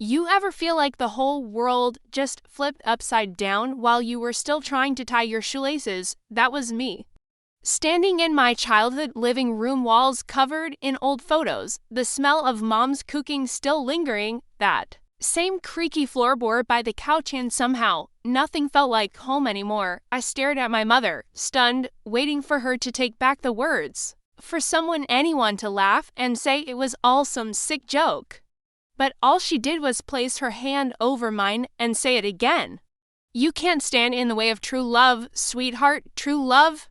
You ever feel like the whole world just flipped upside down while you were still trying to tie your shoelaces? That was me. Standing in my childhood living room walls covered in old photos, the smell of mom's cooking still lingering, that same creaky floorboard by the couch, and somehow, nothing felt like home anymore. I stared at my mother, stunned, waiting for her to take back the words. For anyone to laugh and say it was all some sick joke. But all she did was place her hand over mine and say it again. You can't stand in the way of true love, sweetheart, true love.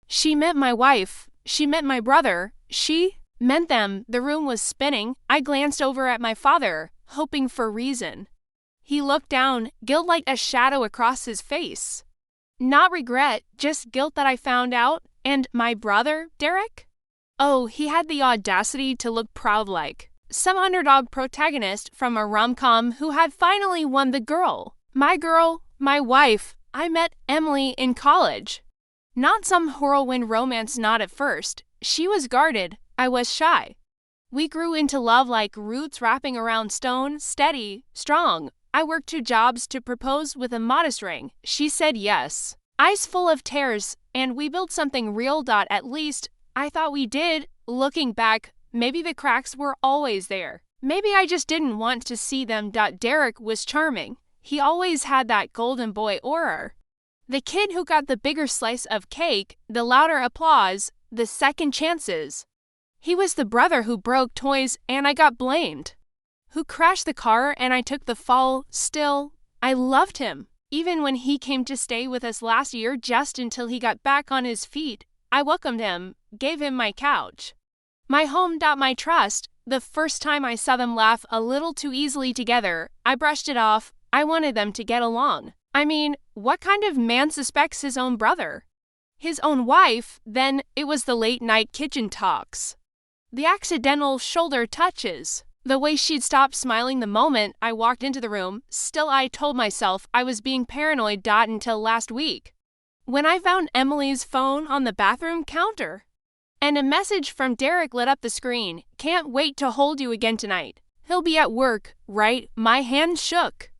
She meant my wife. She meant my brother. She meant them. The room was spinning. I glanced over at my father, hoping for reason. He looked down, guilt like a shadow across his face. Not regret, just guilt that I found out. And my brother, Derek? Oh, he had the audacity to look proud like some underdog protagonist from a rom-com who had finally won the girl. My wife. I met Emily in college. Not some whirlwind romance, not at first. She was guarded. I was shy. We grew into love like roots wrapping around stone, steady, strong. I worked 2 jobs to propose with a modest ring. She said yes. Eyes full of tears, and we built something real. At least, I thought we did. Looking back, maybe the cracks were always there. Maybe I just didn't want to see them. Derek was charming. He always had that golden boy aura. The kid who got the bigger slice of cake, the louder applause, the second chances. He was the brother who broke toys and I got blamed. Who crashed the car and I took the fall. Still, I loved him. Even when he came to stay with us last year just until he got back on his feet, I welcomed him, gave him my couch. My home. My trust. The first time I saw them laugh a little too easily together, I brushed it off. I wanted them to get along. I mean, what kind of man suspects his own brother? His own wife? Then it was the late-night kitchen talks. The accidental shoulder touches. The way she'd stopped smiling the moment I walked into the room. Still, I told myself I was being paranoid. Until last week, when I found Emily's phone on the bathroom counter. And a message from Derek lit up the screen. Can't wait to hold you again tonight. He'll be at work, right? My hand shook.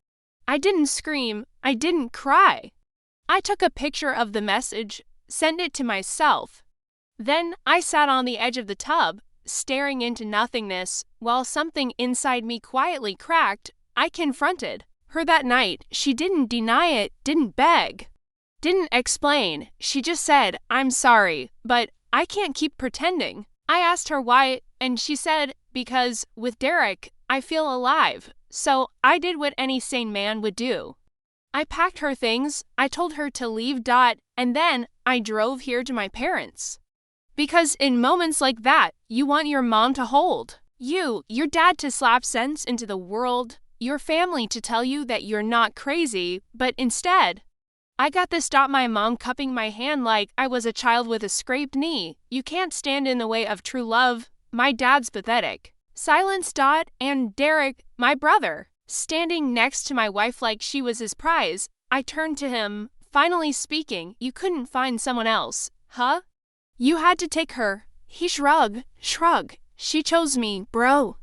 I didn't scream. I didn't cry. I took a picture of the message, sent it to myself. Then I sat on the edge of the tub, staring into nothingness, while something inside me quietly cracked. I confronted her that night. She didn't deny it, didn't beg, didn't explain. She just said, I'm sorry, but I can't keep pretending. I asked her why, and she said, because with Derek, I feel alive. So I did what any sane man would do. I packed her things, I told her to leave. And then I drove here to my parents. Because in moments like that, you want your mom to hold you, your dad to slap sense into the world, your family to tell you that you're not crazy, but instead, I got this. My mom cupping my hand like I was a child with a scraped knee. You can't stand in the way of true love. My dad's pathetic. Silence. And Derek, my brother, standing next to my wife like she was his prize. I turned to him, finally speaking. You couldn't find someone else, huh? You had to take her. He shrugged. She chose me, bro.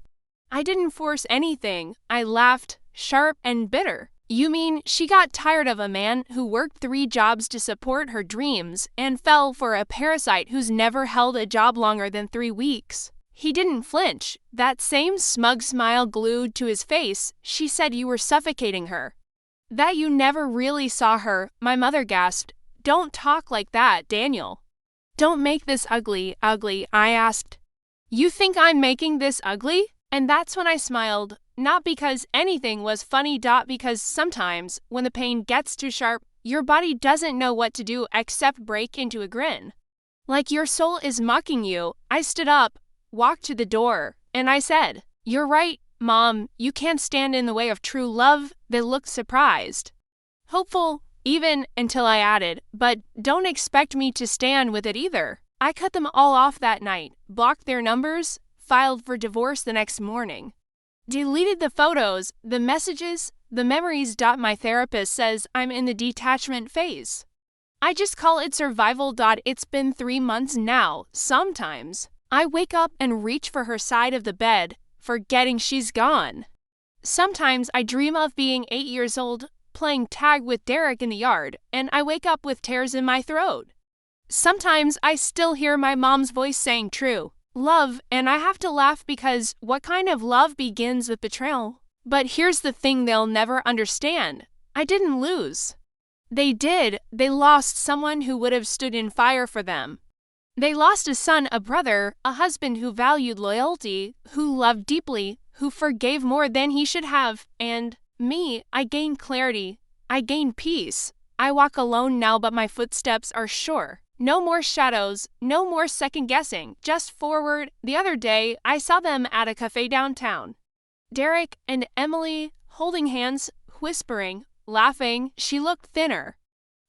I didn't force anything. I laughed, sharp and bitter. You mean she got tired of a man who worked 3 jobs to support her dreams and fell for a parasite who's never held a job longer than 3 weeks? He didn't flinch, that same smug smile glued to his face. She said you were suffocating her. That you never really saw her. My mother gasped. Don't talk like that, Daniel. Don't make this ugly, I asked. You think I'm making this ugly? And that's when I smiled. Not because anything was funny. Because sometimes, when the pain gets too sharp, your body doesn't know what to do except break into a grin. Like your soul is mocking you. I stood up, walked to the door, and I said, You're right, Mom, you can't stand in the way of true love. They looked surprised. Hopeful, even until I added, but don't expect me to stand with it either. I cut them all off that night, blocked their numbers, filed for divorce the next morning. Deleted the photos, the messages, the memories. My therapist says I'm in the detachment phase. I just call it survival. It's been 3 months now. Sometimes I wake up and reach for her side of the bed, forgetting she's gone. Sometimes I dream of being 8 years old, playing tag with Derek in the yard, and I wake up with tears in my throat. Sometimes I still hear my mom's voice saying true love, and I have to laugh because what kind of love begins with betrayal? But here's the thing they'll never understand. I didn't lose. They did. They lost someone who would have stood in fire for them. They lost a son, a brother, a husband who valued loyalty, who loved deeply, who forgave more than he should have, and me, I gained clarity. I gained peace. I walk alone now, but my footsteps are sure. No more shadows, no more second guessing, just forward. The other day, I saw them at a cafe downtown. Derek and Emily holding hands, whispering, laughing. She looked thinner.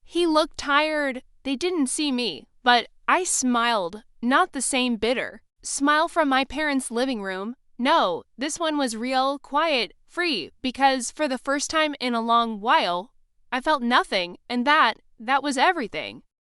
He looked tired. They didn't see me, but I smiled. Not the same bitter smile from my parents' living room. No, this one was real, quiet, free, because for the first time in a long while, I felt nothing, and that was everything.